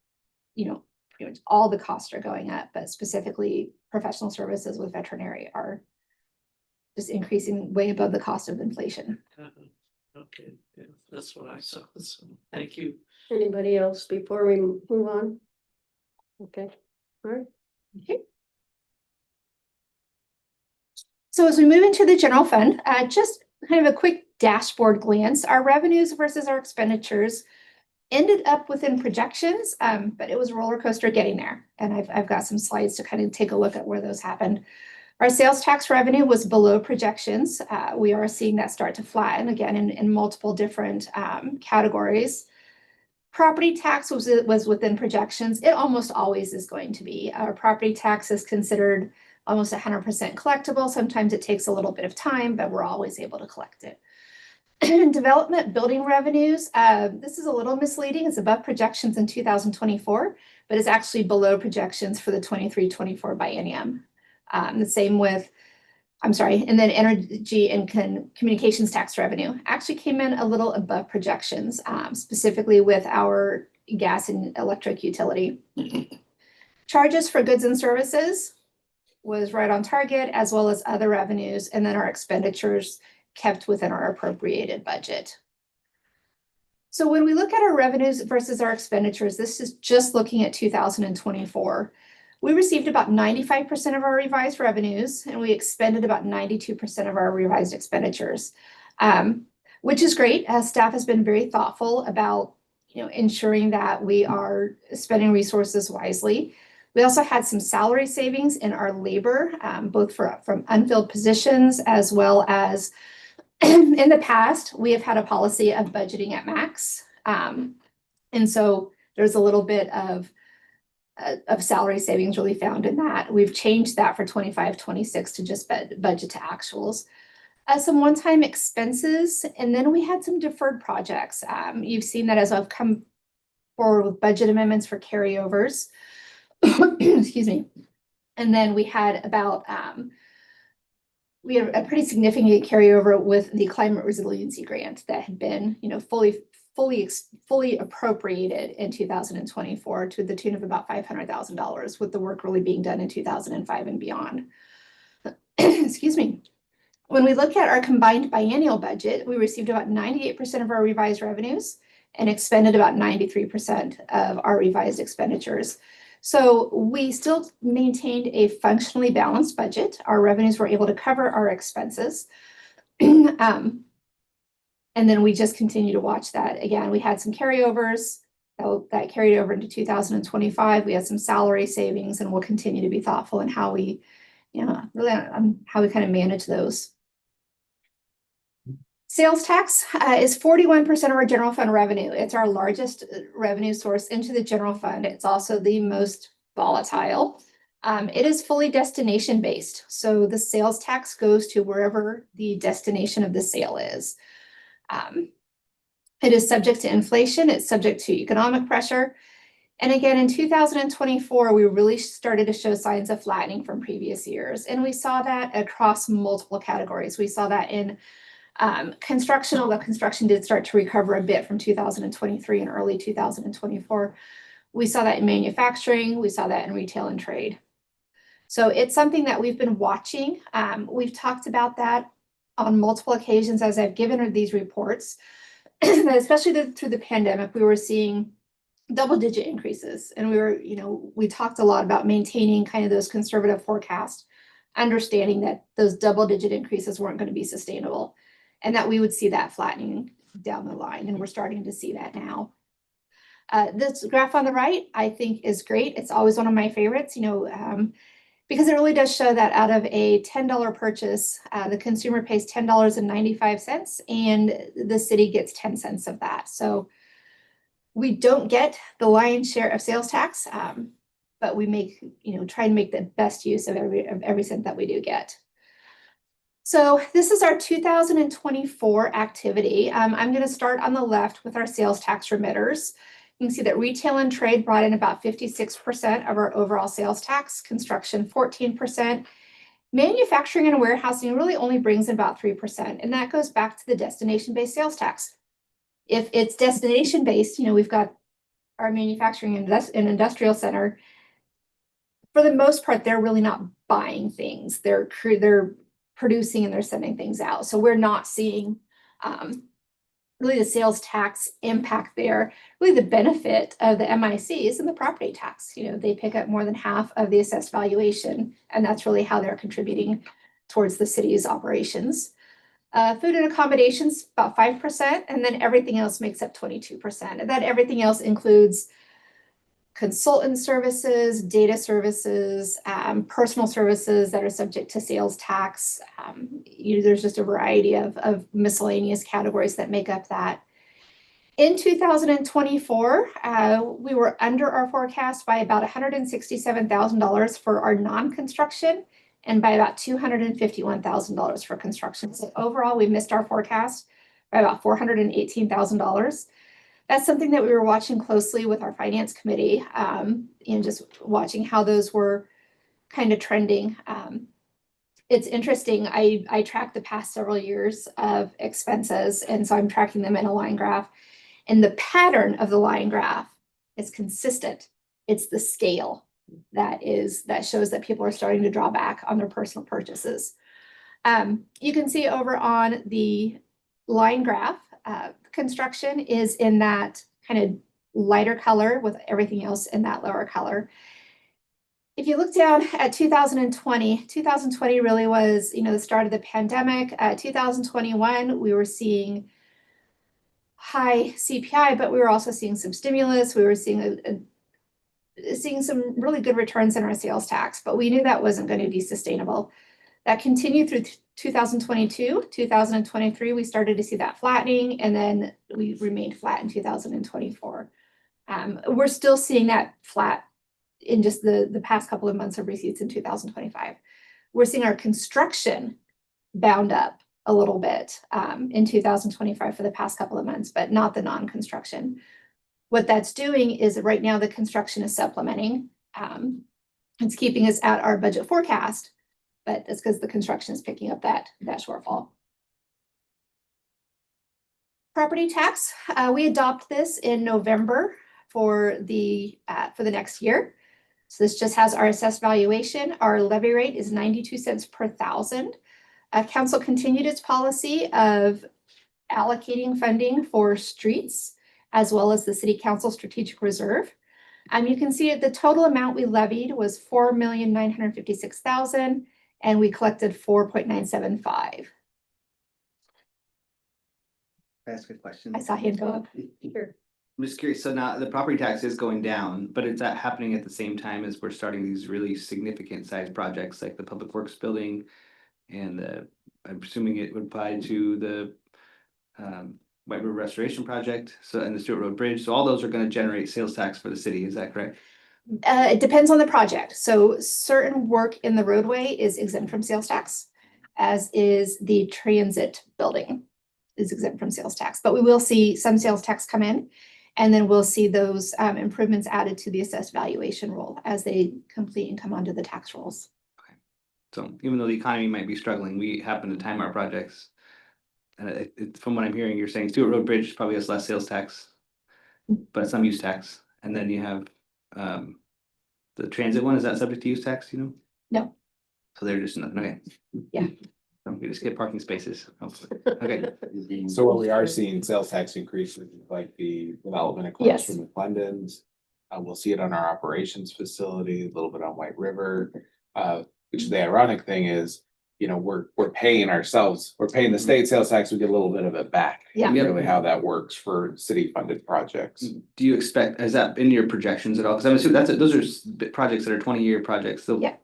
Speaker 4: pretty much all the costs are going up, but specifically professional services with veterinary are just increasing way above the cost of inflation.
Speaker 7: Okay, yeah, that's what I saw. So, thank you.
Speaker 2: Anybody else before we move on? Okay, all right.
Speaker 4: Okay. So as we move into the general fund, just kind of a quick dashboard glance, our revenues versus our expenditures ended up within projections, but it was a roller coaster getting there. And I've got some slides to kind of take a look at where those happened. Our sales tax revenue was below projections. We are seeing that start to flatten again in multiple different categories. Property tax was within projections. It almost always is going to be. Our property tax is considered almost 100% collectible. Sometimes it takes a little bit of time, but we're always able to collect it. Development building revenues, this is a little misleading. It's above projections in 2024, but it's actually below projections for the 23-24 biennium. The same with, and then energy and communications tax revenue actually came in a little above projections, specifically with our gas and electric utility. Charges for goods and services was right on target, as well as other revenues, and then our expenditures kept within our appropriated budget. So when we look at our revenues versus our expenditures, this is just looking at 2024. We received about 95% of our revised revenues, and we expended about 92% of our revised expenditures, which is great. Staff has been very thoughtful about, ensuring that we are spending resources wisely. We also had some salary savings in our labor, both from unfilled positions as well as in the past, we have had a policy of budgeting at max. And so there's a little bit of salary savings really found in that. We've changed that for 25-26 to just budget to actuals. Some one-time expenses, and then we had some deferred projects. You've seen that as I've come forward with budget amendments for carryovers. Excuse me. And then we had we had a pretty significant carryover with the climate resiliency grant that had been, fully appropriated in 2024 to the tune of about $500,000, with the work really being done in 2005 and beyond. Excuse me. When we look at our combined biennial budget, we received about 98% of our revised revenues and expended about 93% of our revised expenditures. So we still maintained a functionally balanced budget. Our revenues were able to cover our expenses. And then we just continue to watch that. Again, we had some carryovers that carried over into 2025. We had some salary savings, and we'll continue to be thoughtful in how we, really how we kind of manage those. Sales tax is 41% of our general fund revenue. It's our largest revenue source into the general fund. It's also the most volatile. It is fully destination based. So the sales tax goes to wherever the destination of the sale is. It is subject to inflation. It's subject to economic pressure. And again, in 2024, we really started to show signs of flattening from previous years. And we saw that across multiple categories. We saw that in construction, although construction did start to recover a bit from 2023 and early 2024. We saw that in manufacturing. We saw that in retail and trade. So it's something that we've been watching. We've talked about that on multiple occasions as I've given these reports, especially through the pandemic. We were seeing double-digit increases, and we talked a lot about maintaining kind of those conservative forecasts, understanding that those double-digit increases weren't going to be sustainable, and that we would see that flattening down the line, and we're starting to see that now. This graph on the right, I think, is great. It's always one of my favorites, because it really does show that out of a $10 purchase, the consumer pays $10.95, and the city gets 10 cents of that. So we don't get the lion's share of sales tax, but we try and make the best use of every cent that we do get. So this is our 2024 activity. I'm going to start on the left with our sales tax remitters. You can see that retail and trade brought in about 56% of our overall sales tax, construction 14%. Manufacturing and warehousing really only brings in about 3%, and that goes back to the destination-based sales tax. If it's destination-based, we've got our manufacturing and industrial center. For the most part, they're really not buying things. They're producing and they're sending things out. So we're not seeing really the sales tax impact there. Really the benefit of the MICs and the property tax. They pick up more than half of the assessed valuation, and that's really how they're contributing towards the city's operations. Food and accommodations, about 5%, and then everything else makes up 22%. And that everything else includes consultant services, data services, personal services that are subject to sales tax. There's just a variety of miscellaneous categories that make up that. In 2024, we were under our forecast by about $167,000 for our non-construction, and by about $251,000 for construction. So overall, we missed our forecast by about $418,000. That's something that we were watching closely with our finance committee, and just watching how those were kind of trending. It's interesting. I tracked the past several years of expenses, and so I'm tracking them in a line graph. And the pattern of the line graph is consistent. It's the scale that shows that people are starting to draw back on their personal purchases. You can see over on the line graph, construction is in that kind of lighter color with everything else in that lower color. If you look down at 2020 really was, the start of the pandemic. 2021, we were seeing high CPI, but we were also seeing some stimulus. We were seeing some really good returns in our sales tax, but we knew that wasn't going to be sustainable. That continued through 2022, 2023, we started to see that flattening, and then we remained flat in 2024. We're still seeing that flat in just the past couple of months of receipts in 2025. We're seeing our construction bound up a little bit in 2025 for the past couple of months, but not the non-construction. What that's doing is right now the construction is supplementing. It's keeping us at our budget forecast, but it's because the construction is picking up that shortfall. Property tax, we adopt this in November for the next year. So this just has our assessed valuation. Our levy rate is 92 cents per thousand. Council continued its policy of allocating funding for streets as well as the city council strategic reserve. You can see the total amount we levied was $4,956,000 and we collected 4.975.
Speaker 8: That's a good question.
Speaker 4: I saw hand go up.
Speaker 2: Sure.
Speaker 8: I'm just curious, so now the property tax is going down, but is that happening at the same time as we're starting these really significant size projects like the Public Works Building? And I'm assuming it would apply to the White River Restoration Project, so and the Stewart Road Bridge, so all those are gonna generate sales tax for the city, is that correct?
Speaker 4: It depends on the project. So certain work in the roadway is exempt from sales tax, as is the transit building is exempt from sales tax. But we will see some sales tax come in, and then we'll see those improvements added to the assessed valuation roll as they complete and come onto the tax rolls.
Speaker 8: So even though the economy might be struggling, we happen to time our projects. And from what I'm hearing, you're saying Stewart Road Bridge probably has less sales tax, but some use tax. And then you have the transit one, is that subject to use tax, you know?
Speaker 4: No.
Speaker 8: So they're just nothing, okay.
Speaker 4: Yeah.
Speaker 8: So we just get parking spaces, hopefully. Okay.
Speaker 3: So what we are seeing sales tax increases, like the development across
Speaker 4: Yes.
Speaker 3: from the Glendons. We'll see it on our operations facility, a little bit on White River. Which the ironic thing is, you know, we're paying ourselves, we're paying the state sales tax, we get a little bit of it back.
Speaker 4: Yeah.
Speaker 3: Really how that works for city funded projects.
Speaker 8: Do you expect, is that in your projections at all? Because I'm assuming those are projects that are 20-year projects. So
Speaker 4: Yeah.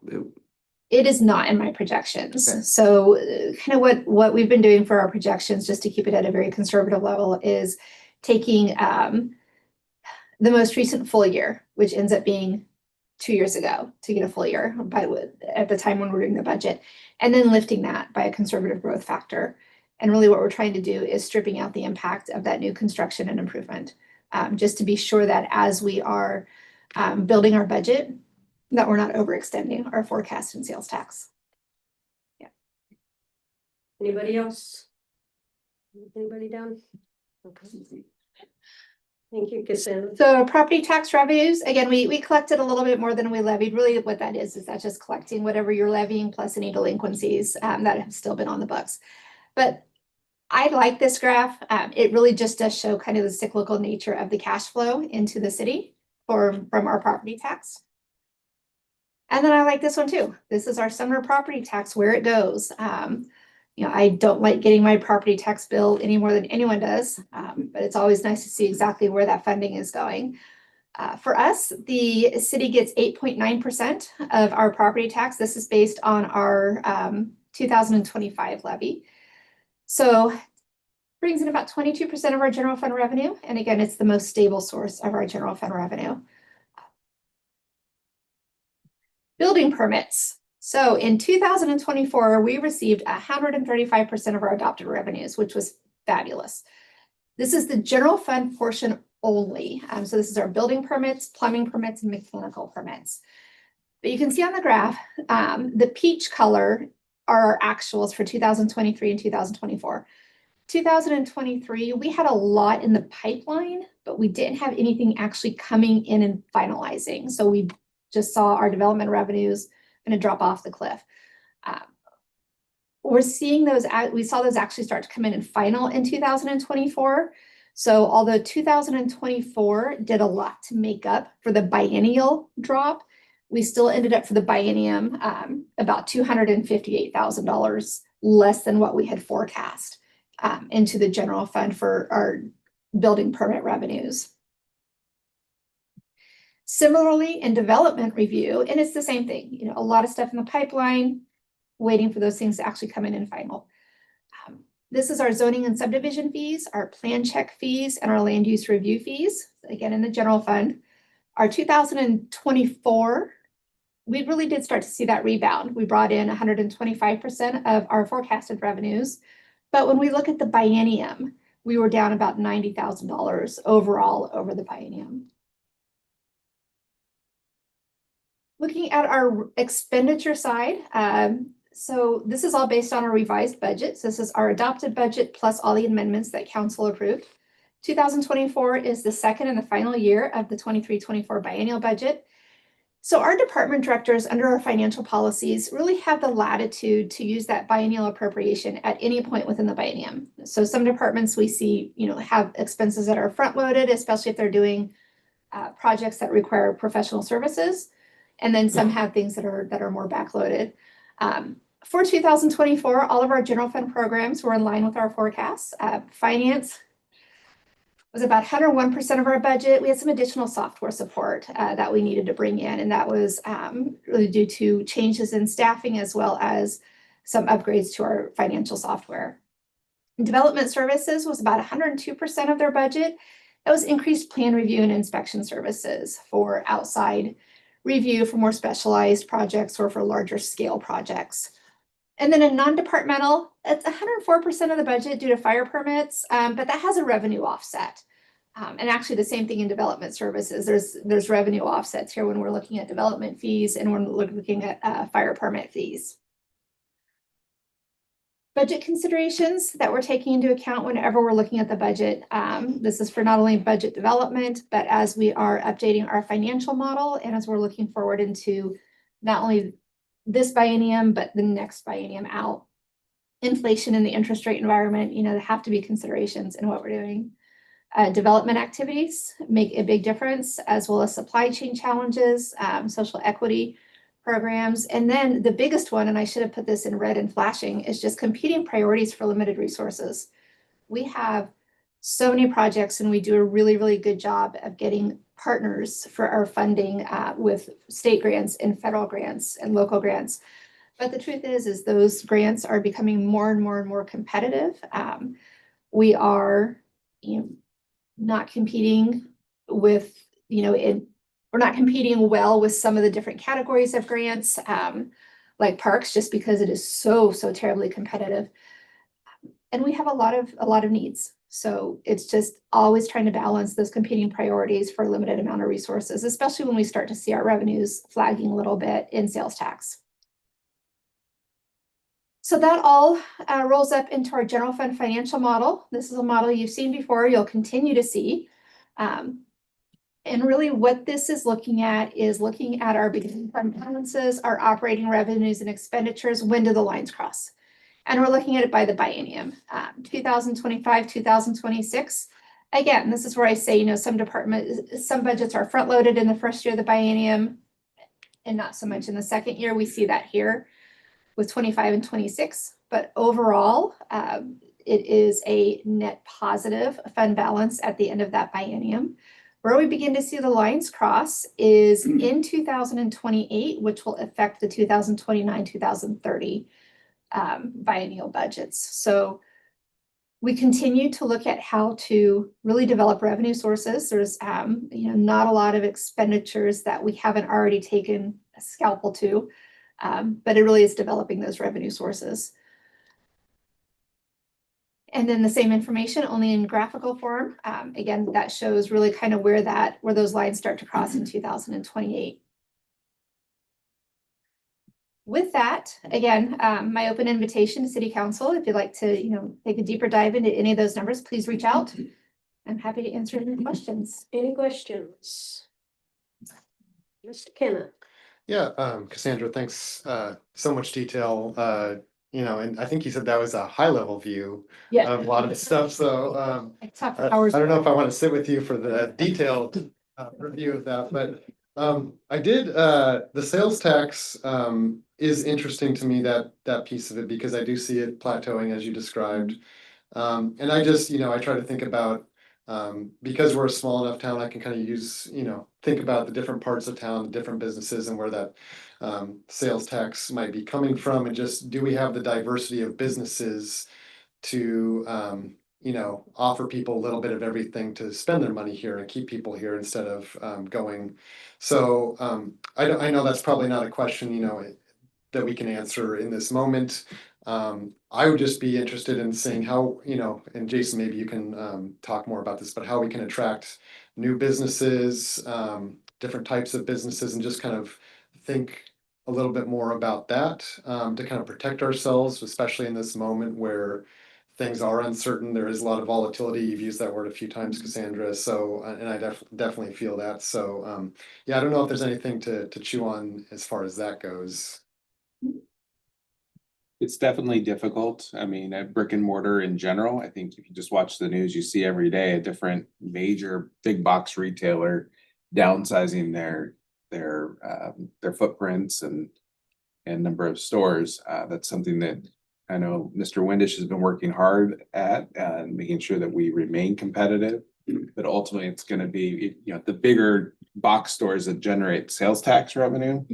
Speaker 4: It is not in my projections.
Speaker 8: Okay.
Speaker 4: So kind of what we've been doing for our projections, just to keep it at a very conservative level, is taking the most recent full year, which ends up being 2 years ago to get a full year at the time when we're doing the budget, and then lifting that by a conservative growth factor. And really what we're trying to do is stripping out the impact of that new construction and improvement, just to be sure that as we are building our budget, that we're not overextending our forecast in sales tax.
Speaker 2: Anybody else? Anybody down? Okay. Thank you, Cassandra.
Speaker 4: So property tax revenues, again, we collected a little bit more than we levied. Really what that is that's just collecting whatever you're levying plus any delinquencies that have still been on the books. But I like this graph. It really just does show kind of the cyclical nature of the cash flow into the city from our property tax. And then I like this one too. This is our summer property tax, where it goes. You know, I don't like getting my property tax bill any more than anyone does, but it's always nice to see exactly where that funding is going. For us, the city gets 8.9% of our property tax. This is based on our 2025 levy. So brings in about 22% of our general fund revenue. And again, it's the most stable source of our general fund revenue. Building permits. So in 2024, we received 135% of our adopted revenues, which was fabulous. This is the general fund portion only. So this is our building permits, plumbing permits, and mechanical permits. But you can see on the graph, the peach color are our actuals for 2023 and 2024. 2023, we had a lot in the pipeline, but we didn't have anything actually coming in and finalizing. So we just saw our development revenues going to drop off the cliff. We're seeing those, we saw those actually start to come in and final in 2024. So although 2024 did a lot to make up for the biennial drop, we still ended up for the biennium about $258,000 less than what we had forecast into the general fund for our building permit revenues. Similarly, in development review, and it's the same thing, you know, a lot of stuff in the pipeline, waiting for those things to actually come in and final. This is our zoning and subdivision fees, our plan check fees, and our land use review fees, again, in the general fund. Our 2024, we really did start to see that rebound. We brought in 125% of our forecasted revenues. But when we look at the biennium, we were down about $90,000 overall over the biennium. Looking at our expenditure side, so this is all based on our revised budget. So this is our adopted budget plus all the amendments that council approved. 2024 is the second and the final year of the 23-24 biennial budget. So our department directors under our financial policies really have the latitude to use that biennial appropriation at any point within the biennium. So some departments we see, have expenses that are front loaded, especially if they're doing projects that require professional services. And then some have things that are more backloaded. For 2024, all of our general fund programs were in line with our forecasts. Finance was about 101% of our budget. We had some additional software support that we needed to bring in, and that was really due to changes in staffing as well as some upgrades to our financial software. Development services was about 102% of their budget. That was increased plan review and inspection services for outside review for more specialized projects or for larger scale projects. And then in non-departmental, it's 104% of the budget due to fire permits, but that has a revenue offset. And actually the same thing in development services. There's revenue offsets here when we're looking at development fees and when we're looking at fire permit fees. Budget considerations that we're taking into account whenever we're looking at the budget. This is for not only budget development, but as we are updating our financial model and as we're looking forward into not only this biennium, but the next biennium out. Inflation in the interest rate environment, there have to be considerations in what we're doing. Development activities make a big difference, as well as supply chain challenges, social equity programs. And then the biggest one, and I should have put this in red and flashing, is just competing priorities for limited resources. We have so many projects and we do a really, really good job of getting partners for our funding with state grants and federal grants and local grants. But the truth is those grants are becoming more and more and more competitive. We are, not competing with, we're not competing well with some of the different categories of grants, like parks, just because it is so terribly competitive. And we have a lot of needs. So it's just always trying to balance those competing priorities for a limited amount of resources, especially when we start to see our revenues flagging a little bit in sales tax. So that all rolls up into our general fund financial model. This is a model you've seen before, you'll continue to see. And really what this is looking at our beginning fund balances, our operating revenues and expenditures, when do the lines cross? And we're looking at it by the biennium, 2025, 2026. Again, this is where I say, some budgets are front loaded in the first year of the biennium and not so much in the second year. We see that here with 25 and 26, but overall, it is a net positive fund balance at the end of that biennium. Where we begin to see the lines cross is in 2028, which will affect the 2029, 2030 biennial budgets. So we continue to look at how to really develop revenue sources. There's not a lot of expenditures that we haven't already taken a scalpel to, but it really is developing those revenue sources. And then the same information, only in graphical form. Again, that shows really kind of where those lines start to cross in 2028. With that, again, my open invitation to City Council, if you'd like to, take a deeper dive into any of those numbers, please reach out. I'm happy to answer any questions.
Speaker 2: Any questions? Mr. Kenna.
Speaker 9: Yeah, Cassandra, thanks, so much detail, and I think you said that was a high level view of a lot of the stuff, so,
Speaker 4: I talked
Speaker 9: I
Speaker 4: for hours.
Speaker 9: don't know if I want to sit with you for the detailed review of that, but I did, the sales tax is interesting to me, that piece of it, because I do see it plateauing as you described. And I just, I try to think about, because we're a small enough town, I can kind of use, think about the different parts of town, different businesses and where that sales tax might be coming from, and just, do we have the diversity of businesses to, offer people a little bit of everything to spend their money here and keep people here instead of going. So I know that's probably not a question, that we can answer in this moment. I would just be interested in seeing how, and Jason, maybe you can talk more about this, but how we can attract new businesses, different types of businesses, and just kind of think a little bit more about that to kind of protect ourselves, especially in this moment where things are uncertain. There is a lot of volatility. You've used that word a few times, Cassandra. So, and I definitely feel that. So, yeah, I don't know if there's anything to chew on as far as that goes.
Speaker 3: It's definitely difficult. I mean, at brick and mortar in general, I think if you just watch the news, you see every day a different major big box retailer downsizing their footprints and number of stores. That's something that I know Mr. Windish has been working hard at, making sure that we remain competitive. But ultimately, it's going to be, you know, the bigger box stores that generate sales tax revenue.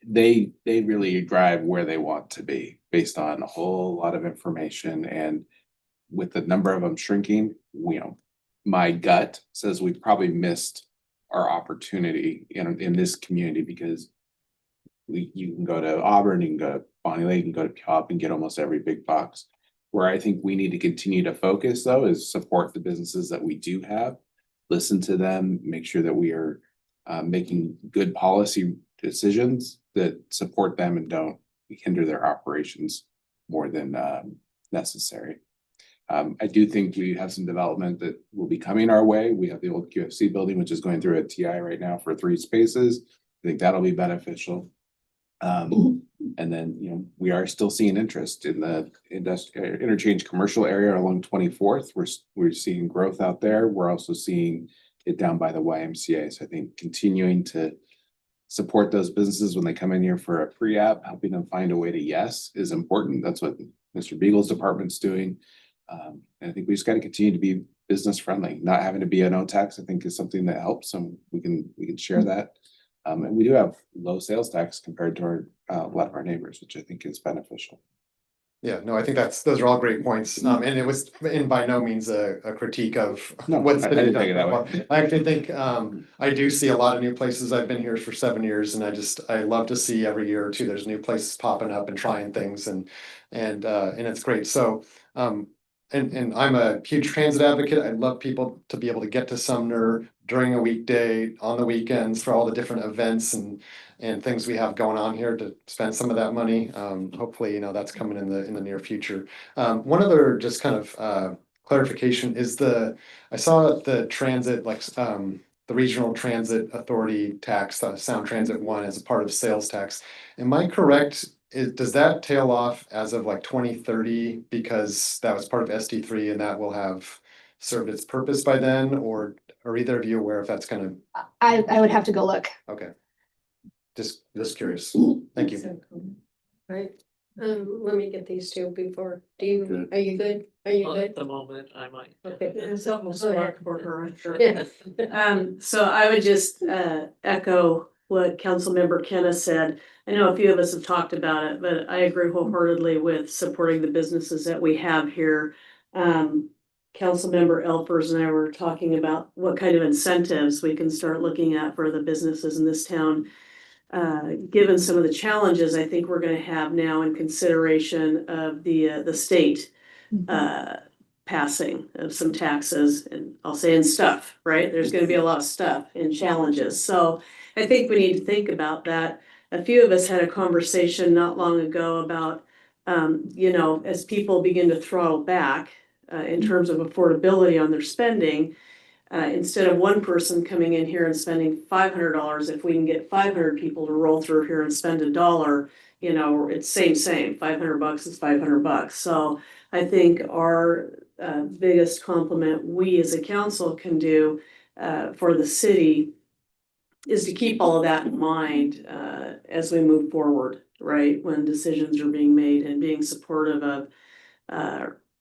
Speaker 3: They really drive where they want to be based on a whole lot of information, and with the number of them shrinking, you know, my gut says we probably missed our opportunity in this community, because you can go to Auburn, you can go to Bonnie Lake, you can go to Puyallup and get almost every big box. Where I think we need to continue to focus though is support the businesses that we do have, listen to them, make sure that we are making good policy decisions that support them and don't hinder their operations more than necessary. I do think we have some development that will be coming our way. We have the old QFC building, which is going through a TI right now for 3 spaces. I think that'll be beneficial. And then, you know, we are still seeing interest in the interchange commercial area along 24th. We're seeing growth out there. We're also seeing it down by the YMCA. So I think continuing to support those businesses when they come in here for a pre-app, helping them find a way to yes is important. That's what Mr. Beagle's department's doing. And I think we just got to continue to be business friendly. Not having to be a no tax, I think, is something that helps, and we can share that. And we do have low sales tax compared to a lot of our neighbors, which I think is beneficial.
Speaker 9: Yeah, no, I think those are all great points. And it was by no means a critique of
Speaker 3: No,
Speaker 9: what's
Speaker 3: I
Speaker 9: been
Speaker 3: didn't
Speaker 9: done.
Speaker 3: take it that way.
Speaker 9: I actually think I do see a lot of new places. I've been here for 7 years, and I love to see every year or two there's new places popping up and trying things, and it's great. So and I'm a huge transit advocate. I love people to be able to get to Sumner during a weekday, on the weekends, for all the different events and things we have going on here, to spend some of that money. Hopefully, you know, that's coming in the near future. One other just kind of clarification is I saw the transit, like the Regional Transit Authority tax, Sound Transit 1, as a part of sales tax. Am I correct? Does that tail off as of like 2030, because that was part of SD3 and that will have served its purpose by then, or are either of you aware if that's gonna?
Speaker 4: I would have to go look.
Speaker 9: Okay. Just curious. Thank you.
Speaker 2: Right, let me get these two before, are you good? Are you
Speaker 7: Well,
Speaker 2: good?
Speaker 7: at the moment, I might.
Speaker 2: Okay.
Speaker 1: It's almost
Speaker 2: Go ahead.
Speaker 1: dark for her, I'm sure.
Speaker 2: Yeah.
Speaker 1: So I would just echo what Councilmember Kenna said. I know a few of us have talked about it, but I agree wholeheartedly with supporting the businesses that we have here. Councilmember Elpers and I were talking about what kind of incentives we can start looking at for the businesses in this town. Given some of the challenges I think we're gonna have now in consideration of the state passing of some taxes, and I'll say in stuff, right? There's gonna be a lot of stuff and challenges. So I think we need to think about that. A few of us had a conversation not long ago about, you know, as people begin to throttle back in terms of affordability on their spending, instead of one person coming in here and spending $500, if we can get 500 people to roll through here and spend $1, you know, it's same, $500 is $500. So I think our biggest compliment we as a council can do for the city is to keep all of that in mind as we move forward, right? When decisions are being made, and being supportive of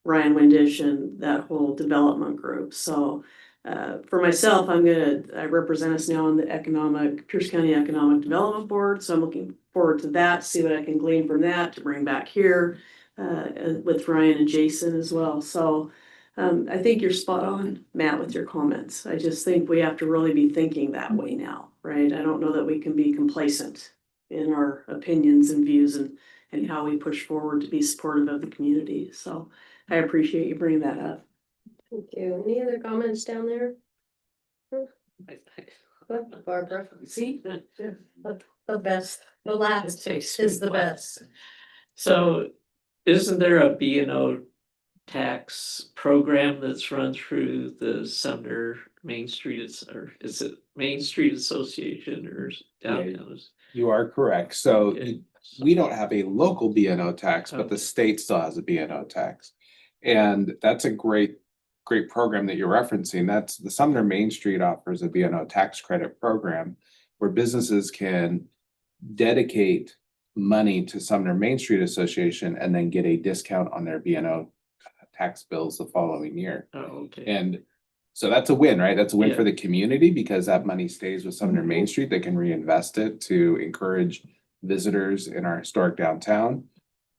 Speaker 1: Ryan Windish and that whole development group. So for myself, I represent us now on the Pierce County Economic Development Board. So I'm looking forward to that, see what I can glean from that to bring back here with Ryan and Jason as well. So I think you're spot on, Matt, with your comments. I just think we have to really be thinking that way now, right? I don't know that we can be complacent in our opinions and views and how we push forward to be supportive of the community. So I appreciate you bringing that up.
Speaker 2: Thank you. Any other comments down there? Barbara,
Speaker 1: See?
Speaker 2: the best, the last is the best.
Speaker 7: So isn't there a B&O tax program that's run through the Sumner Main Street, or is it Main Street Association or downtown?
Speaker 3: You are correct. So
Speaker 7: Okay.
Speaker 3: we don't have a local B&O tax, but the
Speaker 7: Okay.
Speaker 3: state still has a B&O tax. And that's a great program that you're referencing. That's the Sumner Main Street offers a B&O tax credit program where businesses can dedicate money to Sumner Main Street Association and then get a discount on their B&O tax bills the following year.
Speaker 7: Oh, okay.
Speaker 3: And so that's a win, right? That's a win
Speaker 7: Yeah.
Speaker 3: for the community because that money stays with Sumner Main Street. They can reinvest it to encourage visitors in our historic downtown.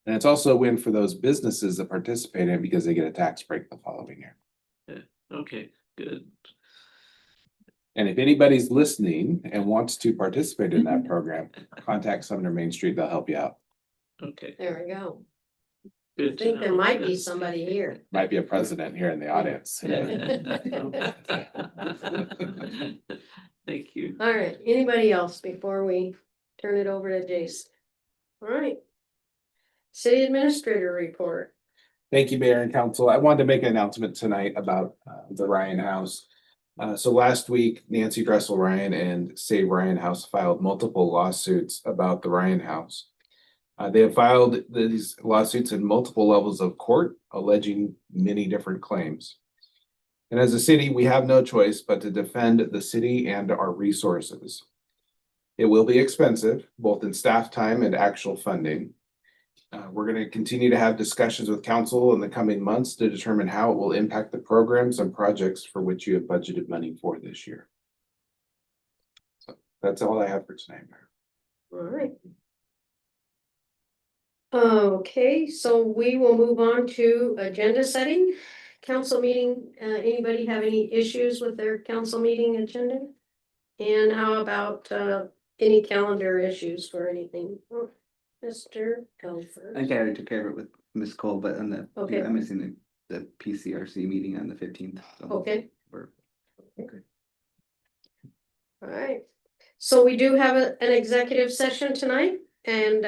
Speaker 3: And it's also a win for those businesses that participate in it because they get a tax break the following year.
Speaker 7: Okay, good.
Speaker 3: And if anybody's listening and wants to participate in that program, contact Sumner Main Street. They'll help you out.
Speaker 7: Okay.
Speaker 2: There we go. I
Speaker 7: Good to
Speaker 2: think there
Speaker 7: know.
Speaker 2: might be somebody here.
Speaker 3: Might be a president here in the audience.
Speaker 7: Thank you.
Speaker 2: All right, anybody else before we turn it over to Jason? All right. City Administrator report.
Speaker 3: Thank you, Mayor and Council. I wanted to make an announcement tonight about the Ryan House. So last week, Nancy Dressel Ryan and Save Ryan House filed multiple lawsuits about the Ryan House. They have filed these lawsuits in multiple levels of court, alleging many different claims. And as a city, we have no choice but to defend the city and our resources. It will be expensive, both in staff time and actual funding. We're going to continue to have discussions with council in the coming months to determine how it will impact the programs and projects for which you have budgeted money for this year. So that's all I have for tonight, Mayor.
Speaker 2: All right. Okay, so we will move on to agenda setting. Council meeting, anybody have any issues with their council meeting agenda? And how about any calendar issues for anything? Oh, Mr. Elfer.
Speaker 8: I think I already took care of it with Ms. Cole, but on the,
Speaker 2: Okay.
Speaker 8: I'm missing the PCRC meeting on the 15th. so
Speaker 2: Okay.
Speaker 8: we're-
Speaker 2: All right, so we do have an executive session tonight, and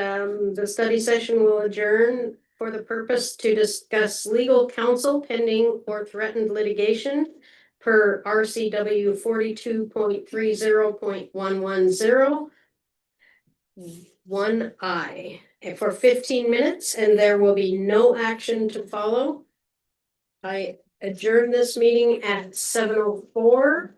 Speaker 2: the study session will adjourn for the purpose to discuss legal counsel pending or threatened litigation per RCW 42.30.110. 1I for 15 minutes, and there will be no action to follow. I adjourn this meeting at 7:04.